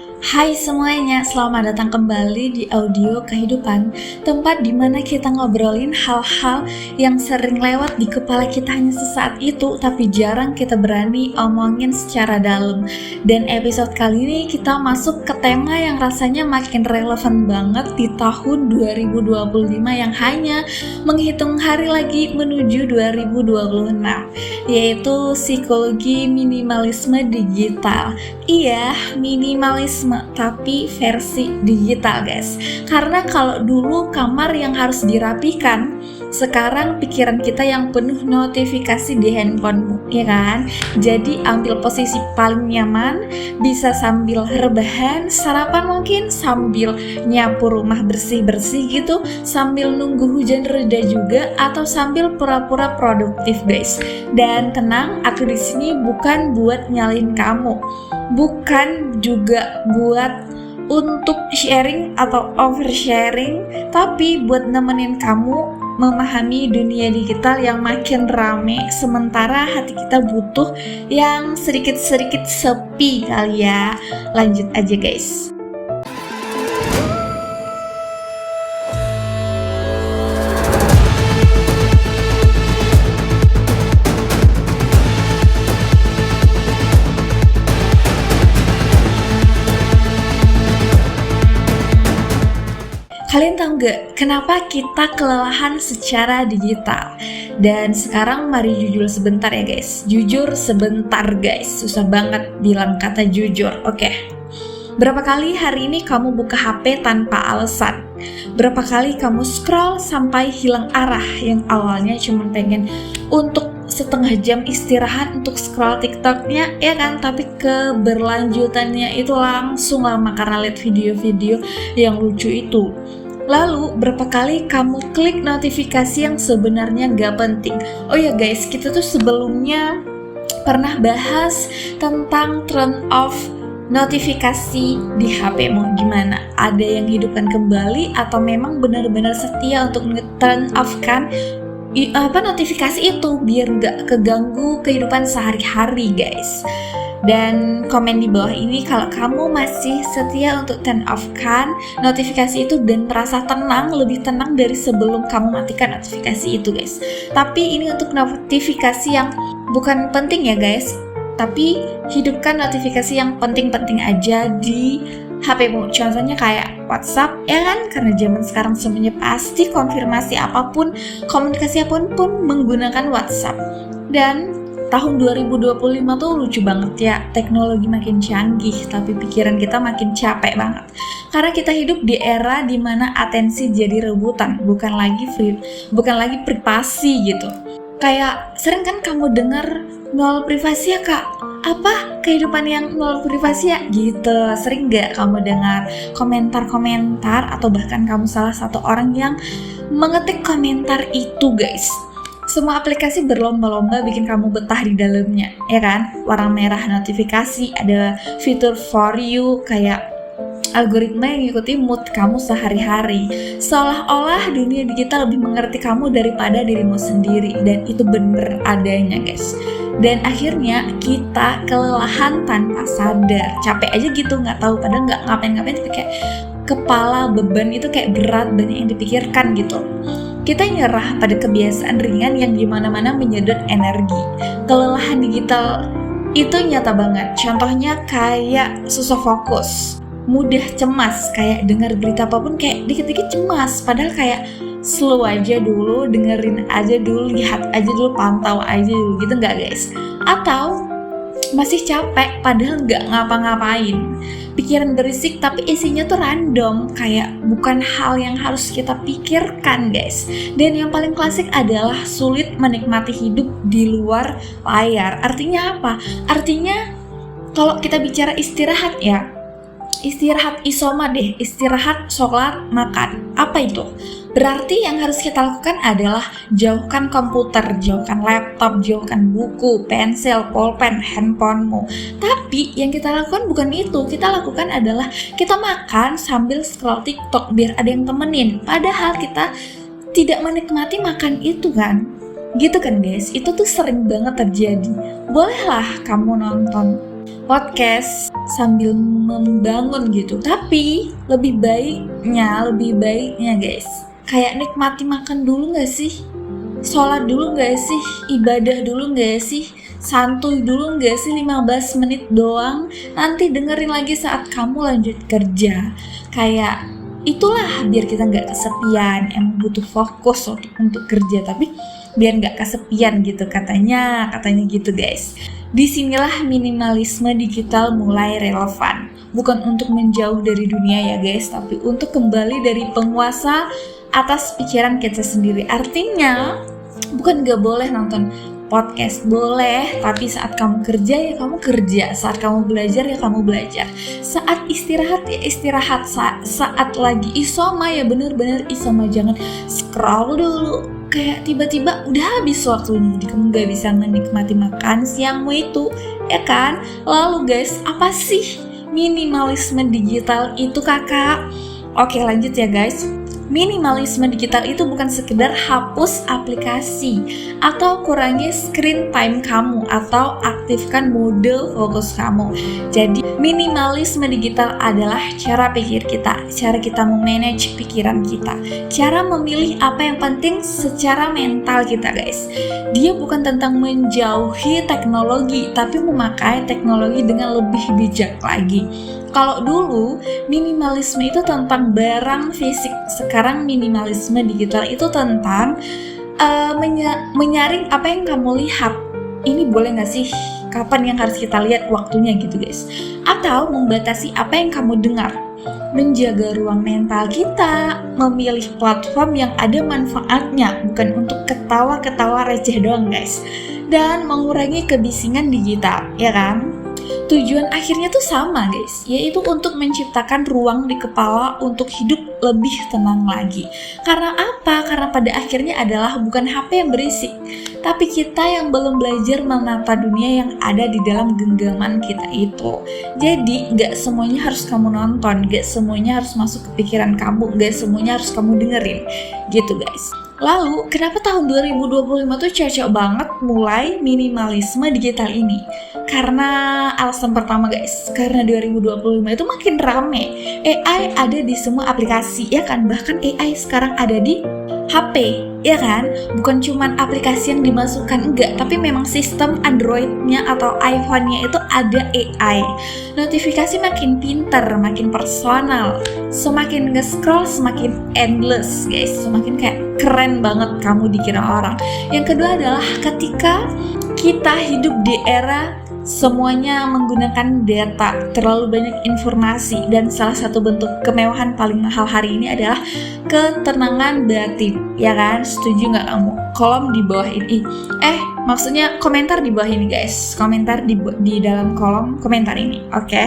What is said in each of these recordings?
Hai semuanya, selamat datang kembali di Audio Kehidupan, tempat di mana kita ngobrolin hal-hal yang sering lewat di kepala kita hanya sesaat itu, tapi jarang kita berani omongin secara dalam. Dan episode kali ini kita masuk ke tema yang rasanya makin relevan banget di tahun 2025 yang hanya menghitung hari lagi menuju 2026, yaitu psikologi minimalisme digital. Iya, minimalisme tapi versi digital guys. Karena kalau dulu kamar yang harus dirapikan, sekarang pikiran kita yang penuh notifikasi di handphonemu, ya kan? Jadi ambil posisi paling nyaman, bisa sambil rebahan, sarapan mungkin, sambil nyapu rumah bersih-bersih gitu, sambil nunggu hujan reda juga, atau sambil pura-pura produktif guys. Dan tenang, aku di sini bukan buat nyalin kamu, bukan juga buat untuk sharing atau oversharing, tapi buat nemenin kamu memahami dunia digital yang makin rame, sementara hati kita butuh yang sedikit-sedikit sepi kali ya. Lanjut aja guys. Kalian tahu nggak kenapa kita kelelahan secara digital? Dan sekarang mari jujur sebentar ya guys. Jujur sebentar guys. Susah banget bilang kata jujur. Oke. Berapa kali hari ini kamu buka HP tanpa alasan? Berapa kali kamu scroll sampai hilang arah yang awalnya cuma pengen untuk setengah jam istirahat untuk scroll TikToknya, ya kan? Tapi keberlanjutannya itu langsung lama karena lihat video-video yang lucu itu. Lalu, berapa kali kamu klik notifikasi yang sebenarnya gak penting? Oh ya guys, kita tuh sebelumnya pernah bahas tentang turn off notifikasi di HP-mu. Gimana? Ada yang hidupkan kembali atau memang benar-benar setia untuk turn off kan notifikasi itu biar gak keganggu kehidupan sehari-hari guys. Dan komen di bawah ini kalau kamu masih setia untuk turn off kan notifikasi itu dan merasa tenang, lebih tenang dari sebelum kamu matikan notifikasi itu guys. Tapi ini untuk notifikasi yang bukan penting ya guys, tapi hidupkan notifikasi yang penting-penting aja di HP-mu. Contohnya kayak WhatsApp, ya kan? Karena zaman sekarang semuanya pasti konfirmasi apapun, komunikasi apapun menggunakan WhatsApp. Dan tahun 2025 tuh lucu banget ya, teknologi makin canggih tapi pikiran kita makin capek banget. Karena kita hidup di era dimana atensi jadi rebutan, bukan lagi privasi gitu. Kayak sering kan kamu dengar nol privasi ya kak? Apa kehidupan yang nol privasi ya? Gitu. Sering gak kamu dengar komentar-komentar atau bahkan kamu salah satu orang yang mengetik komentar itu guys? Semua aplikasi berlomba-lomba bikin kamu betah di dalamnya, ya kan? Warna merah notifikasi, ada fitur for you, kayak algoritma yang ngikuti mood kamu sehari-hari. Seolah-olah dunia digital lebih mengerti kamu daripada dirimu sendiri, dan itu bener adanya guys. Dan akhirnya kita kelelahan tanpa sadar, capek aja gitu, nggak tahu padahal nggak ngapain-ngapain, tapi kayak kepala beban itu kayak berat, banyak yang dipikirkan gitu. Kita nyerah pada kebiasaan ringan yang dimana-mana menyedot energi. Kelelahan digital itu nyata banget. Contohnya kayak susah fokus, mudah cemas, kayak dengar berita apapun kayak dikit-dikit cemas. Padahal kayak slow aja dulu, dengerin aja dulu, lihat aja dulu, pantau aja dulu, gitu nggak guys? Atau masih capek padahal nggak ngapa-ngapain. Pikiran berisik tapi isinya tuh random, kayak bukan hal yang harus kita pikirkan guys. Dan yang paling klasik adalah sulit menikmati hidup di luar layar. Artinya apa? Artinya kalau kita bicara istirahat ya, istirahat isoma deh, istirahat, sholat, makan. Apa itu? Berarti yang harus kita lakukan adalah jauhkan komputer, jauhkan laptop, jauhkan buku, pensil, pulpen, handphonemu. Tapi yang kita lakukan bukan itu. Kita lakukan adalah kita makan sambil scroll TikTok biar ada yang temenin. Padahal kita tidak menikmati makan itu kan. Gitu kan guys, itu tuh sering banget terjadi. Bolehlah kamu nonton podcast sambil membangun gitu. Tapi lebih baiknya guys, kayak nikmati makan dulu gak sih? Sholat dulu gak sih? Ibadah dulu gak sih? Santuy dulu gak sih 15 menit doang? Nanti dengerin lagi saat kamu lanjut kerja. Kayak itulah biar kita gak kesepian. Emang butuh fokus untuk kerja, tapi biar gak kesepian gitu katanya gitu guys. Disinilah minimalisme digital mulai relevan. Bukan untuk menjauh dari dunia ya guys, tapi untuk kembali dari penguasa atas pikiran kita sendiri. Artinya bukan gak boleh nonton podcast, boleh, tapi saat kamu kerja ya kamu kerja, saat kamu belajar ya kamu belajar, saat istirahat ya istirahat, saat lagi isoma ya bener-bener isoma. Jangan scroll dulu kayak tiba-tiba udah habis waktunya, jadi kamu gak bisa menikmati makan siangmu itu, ya kan? Lalu guys, apa sih minimalisme digital itu kakak? Oke, lanjut ya guys. Minimalisme digital itu bukan sekedar hapus aplikasi atau kurangi screen time kamu atau aktifkan mode fokus kamu. Jadi minimalisme digital adalah cara pikir kita, cara kita memanage pikiran kita, cara memilih apa yang penting secara mental kita guys. Dia bukan tentang menjauhi teknologi, tapi memakai teknologi dengan lebih bijak lagi. Kalau dulu minimalisme itu tentang barang fisik, sekarang minimalisme digital itu tentang menyaring apa yang kamu lihat. Ini boleh gak sih? Kapan yang harus kita lihat waktunya gitu guys? Atau membatasi apa yang kamu dengar. Menjaga ruang mental kita, memilih platform yang ada manfaatnya, bukan untuk ketawa-ketawa receh doang guys. Dan mengurangi kebisingan digital, ya kan? Tujuan akhirnya tuh sama guys, yaitu untuk menciptakan ruang di kepala untuk hidup lebih tenang lagi. Karena apa? Karena pada akhirnya adalah bukan HP yang berisik, tapi kita yang belum belajar menata dunia yang ada di dalam genggaman kita itu. Jadi gak semuanya harus kamu nonton, gak semuanya harus masuk ke pikiran kamu, gak semuanya harus kamu dengerin gitu guys. Lalu, kenapa tahun 2025 tuh cocok banget mulai minimalisme digital ini? Karena alasan pertama guys, karena 2025 itu makin rame. AI ada di semua aplikasi, ya kan? Bahkan AI sekarang ada di HP, ya kan? Bukan cuman aplikasi yang dimasukkan, enggak, tapi memang sistem Android-nya atau iPhone-nya itu ada AI. Notifikasi makin pintar, makin personal. Semakin nge-scroll, semakin endless, guys. Semakin kayak keren banget kamu dikira orang. Yang kedua adalah ketika kita hidup di era semuanya menggunakan data, terlalu banyak informasi, dan salah satu bentuk kemewahan paling mahal hari ini adalah ketenangan batin, ya kan? Setuju nggak kamu? Kolom di bawah ini, maksudnya komentar di bawah ini guys, komentar di dalam kolom komentar ini, oke?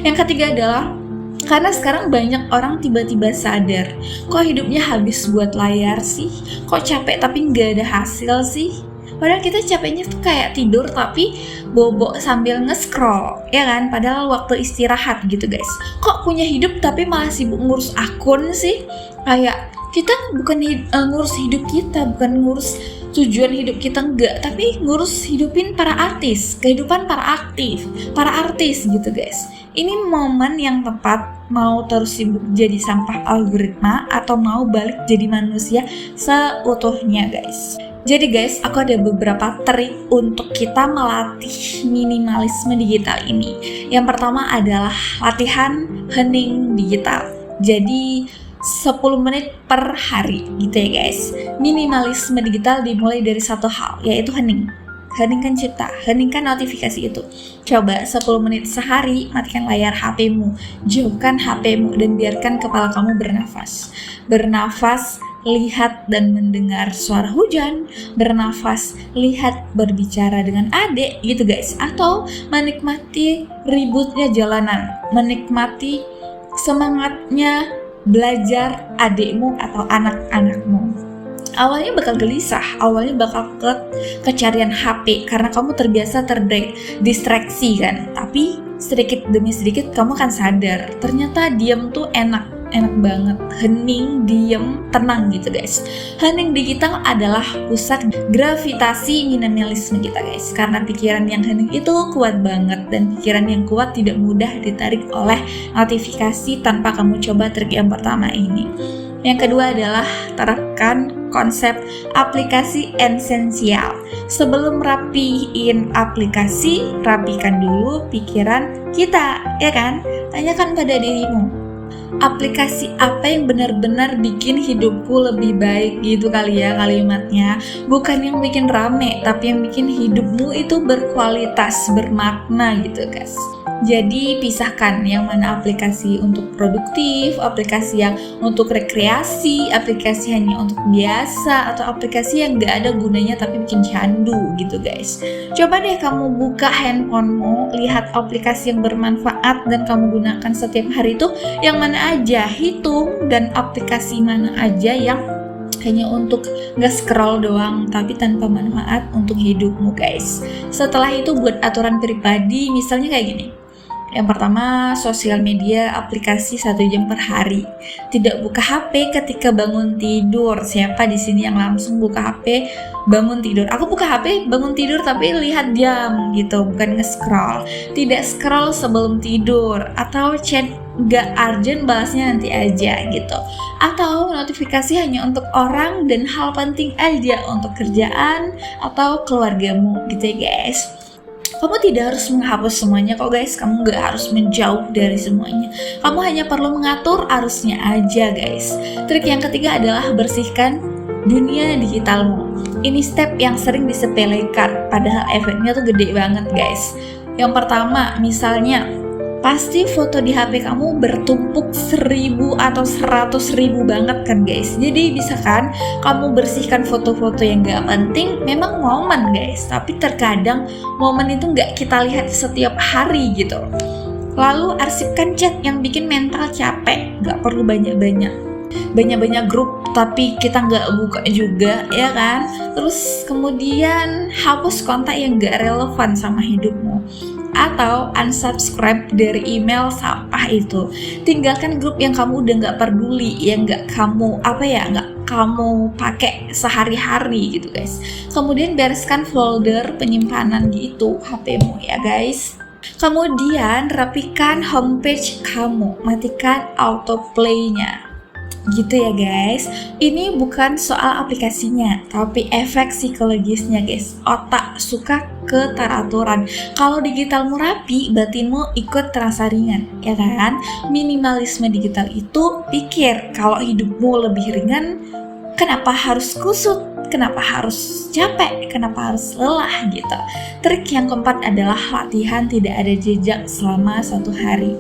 Yang ketiga adalah karena sekarang banyak orang tiba-tiba sadar, kok hidupnya habis buat layar sih? Kok capek tapi nggak ada hasil sih? Padahal kita capeknya tuh kayak tidur tapi bobo sambil nge-scroll, ya kan? Padahal waktu istirahat gitu guys. Kok punya hidup tapi malah sibuk ngurus akun sih? Kayak kita bukan ngurus hidup kita, bukan ngurus tujuan hidup kita, enggak, tapi ngurus hidupin para artis, kehidupan para artis gitu guys. Ini momen yang tepat, mau terus sibuk jadi sampah algoritma atau mau balik jadi manusia seutuhnya guys. Jadi guys, aku ada beberapa trik untuk kita melatih minimalisme digital ini. Yang pertama adalah latihan hening digital. Jadi 10 menit per hari gitu ya guys. Minimalisme digital dimulai dari satu hal, yaitu hening. Heningkan cipta, heningkan notifikasi itu. Coba 10 menit sehari, matikan layar HP-mu, jauhkan HP-mu, dan biarkan kepala kamu bernafas. Bernafas, lihat dan mendengar suara hujan, bernafas, lihat berbicara dengan adik gitu guys, atau menikmati ributnya jalanan, menikmati semangatnya belajar adikmu atau anak-anakmu. Awalnya bakal gelisah, awalnya bakal kecarian HP karena kamu terbiasa terdistraksi kan. Tapi sedikit demi sedikit kamu akan sadar, ternyata diam tuh enak. enak banget, hening, diem, tenang gitu guys. Hening digital adalah pusat gravitasi minimalisme kita guys, karena pikiran yang hening itu kuat banget, dan pikiran yang kuat tidak mudah ditarik oleh notifikasi tanpa kamu coba trik yang pertama ini. Yang kedua adalah terapkan konsep aplikasi esensial. Sebelum rapiin aplikasi, rapikan dulu pikiran kita, ya kan? Tanyakan pada dirimu, aplikasi apa yang benar-benar bikin hidupku lebih baik gitu kali ya kalimatnya. Bukan yang bikin rame, tapi yang bikin hidupmu itu berkualitas, bermakna gitu guys. Jadi pisahkan yang mana aplikasi untuk produktif, aplikasi yang untuk rekreasi, aplikasi hanya untuk biasa, atau aplikasi yang gak ada gunanya tapi bikin candu gitu guys. Coba deh kamu buka handphonemu, lihat aplikasi yang bermanfaat dan kamu gunakan setiap hari itu yang mana aja, hitung, dan aplikasi mana aja yang hanya untuk nge-scroll doang tapi tanpa manfaat untuk hidupmu guys. Setelah itu buat aturan pribadi, misalnya kayak gini. Yang pertama, sosial media aplikasi 1 jam per hari. Tidak buka HP ketika bangun tidur. Siapa di sini yang langsung buka HP bangun tidur? Aku buka HP bangun tidur tapi lihat jam gitu, bukan nge-scroll. Tidak scroll sebelum tidur, atau chat gak urgent balasnya nanti aja gitu. Atau notifikasi hanya untuk orang dan hal penting aja untuk kerjaan atau keluargamu gitu ya guys. Kamu tidak harus menghapus semuanya kok guys, kamu gak harus menjauh dari semuanya. Kamu hanya perlu mengatur arusnya aja guys. Trik yang ketiga adalah bersihkan dunia digitalmu. Ini step yang sering disepelekan, padahal efeknya tuh gede banget guys. Yang pertama, misalnya pasti foto di HP kamu bertumpuk 1000 atau 100.000 banget kan guys. Jadi bisa kan kamu bersihkan foto-foto yang gak penting. Memang momen guys, tapi terkadang momen itu gak kita lihat setiap hari gitu. Lalu arsipkan chat yang bikin mental capek. Gak perlu banyak-banyak grup tapi kita gak buka juga, ya kan. Terus kemudian hapus kontak yang gak relevan sama hidupmu, atau unsubscribe dari email sampah itu. Tinggalkan grup yang kamu udah gak peduli, yang gak kamu kamu pakai sehari-hari gitu guys. Kemudian bereskan folder penyimpanan gitu HP-mu ya guys. Kemudian rapikan homepage kamu, matikan autoplay-nya gitu ya guys. Ini bukan soal aplikasinya, tapi efek psikologisnya guys. Otak suka keteraturan. Kalau digitalmu rapi, batinmu ikut terasa ringan, ya kan? Minimalisme digital itu pikir kalau hidupmu lebih ringan, kenapa harus kusut? Kenapa harus capek? Kenapa harus lelah gitu? Trik yang keempat adalah latihan tidak ada jejak selama 1 hari.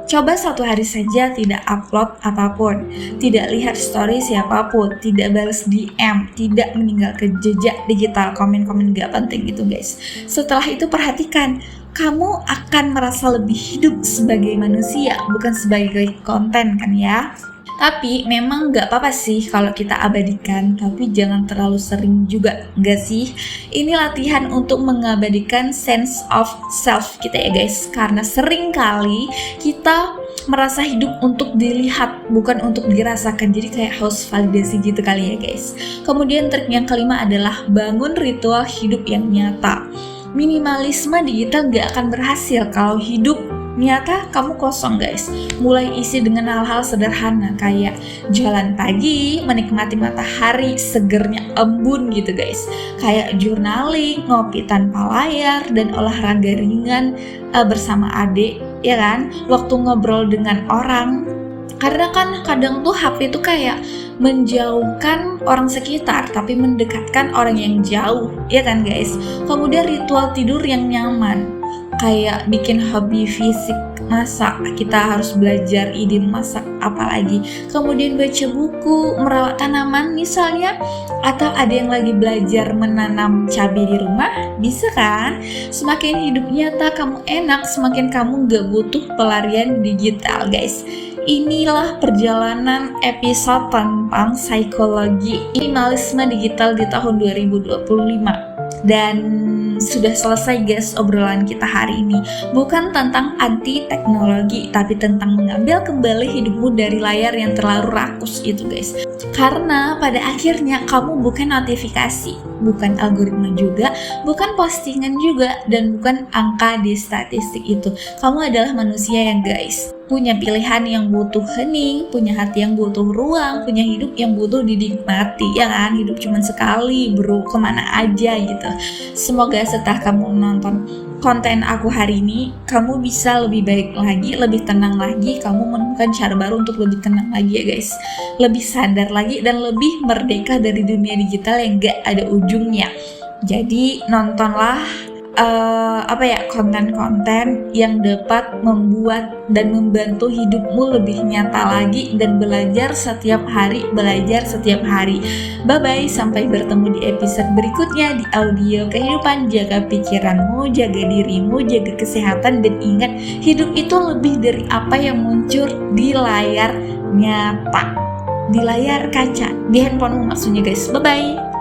Coba 1 hari saja tidak upload apapun, tidak lihat story siapapun, tidak balas DM, tidak meninggalkan jejak digital, komen-komen gak penting gitu guys. Setelah itu perhatikan, kamu akan merasa lebih hidup sebagai manusia, bukan sebagai konten kan ya. Tapi memang gak apa-apa sih kalau kita abadikan, tapi jangan terlalu sering juga, gak sih? Ini latihan untuk mengabadikan sense of self kita ya guys. Karena sering kali kita merasa hidup untuk dilihat, bukan untuk dirasakan. Jadi kayak haus validasi gitu kali ya guys. Kemudian trik yang kelima adalah bangun ritual hidup yang nyata. Minimalisme digital gak akan berhasil kalau hidup nyata kamu kosong guys. Mulai isi dengan hal-hal sederhana kayak jalan pagi, menikmati matahari segernya embun gitu guys. Kayak journaling, ngopi tanpa layar, dan olahraga ringan bersama adik, ya kan. Waktu ngobrol dengan orang. Karena kan kadang tuh HP tuh kayak menjauhkan orang sekitar tapi mendekatkan orang yang jauh, ya kan guys. Kemudian ritual tidur yang nyaman, kayak bikin hobi fisik, masak, kita harus belajar ide masak apalagi. Kemudian baca buku, merawat tanaman misalnya, atau ada yang lagi belajar menanam cabai di rumah, bisa kan? Semakin hidup nyata kamu enak, semakin kamu gak butuh pelarian digital guys. Inilah perjalanan episode tentang psikologi minimalisme digital di tahun 2025. Dan sudah selesai guys obrolan kita hari ini. Bukan tentang anti teknologi, tapi tentang mengambil kembali hidupmu dari layar yang terlalu rakus itu guys. Karena pada akhirnya kamu bukan notifikasi, bukan algoritma juga, bukan postingan juga, dan bukan angka di statistik itu. Kamu adalah manusia yang guys punya pilihan yang butuh hening, punya hati yang butuh ruang, punya hidup yang butuh dinikmati, ya kan? Hidup cuma sekali bro, kemana aja gitu. Semoga setelah kamu nonton konten aku hari ini, kamu bisa lebih baik lagi, lebih tenang lagi, kamu menemukan cara baru untuk lebih tenang lagi ya guys, lebih sadar lagi dan lebih merdeka dari dunia digital yang gak ada ujungnya. Jadi nontonlah konten-konten yang dapat membuat dan membantu hidupmu lebih nyata lagi dan belajar setiap hari. Bye bye, sampai bertemu di episode berikutnya di audio kehidupan. Jaga pikiranmu, jaga dirimu, jaga kesehatan, dan ingat hidup itu lebih dari apa yang muncul di layar nyata, di layar kaca, di handphonemu maksudnya guys. Bye bye.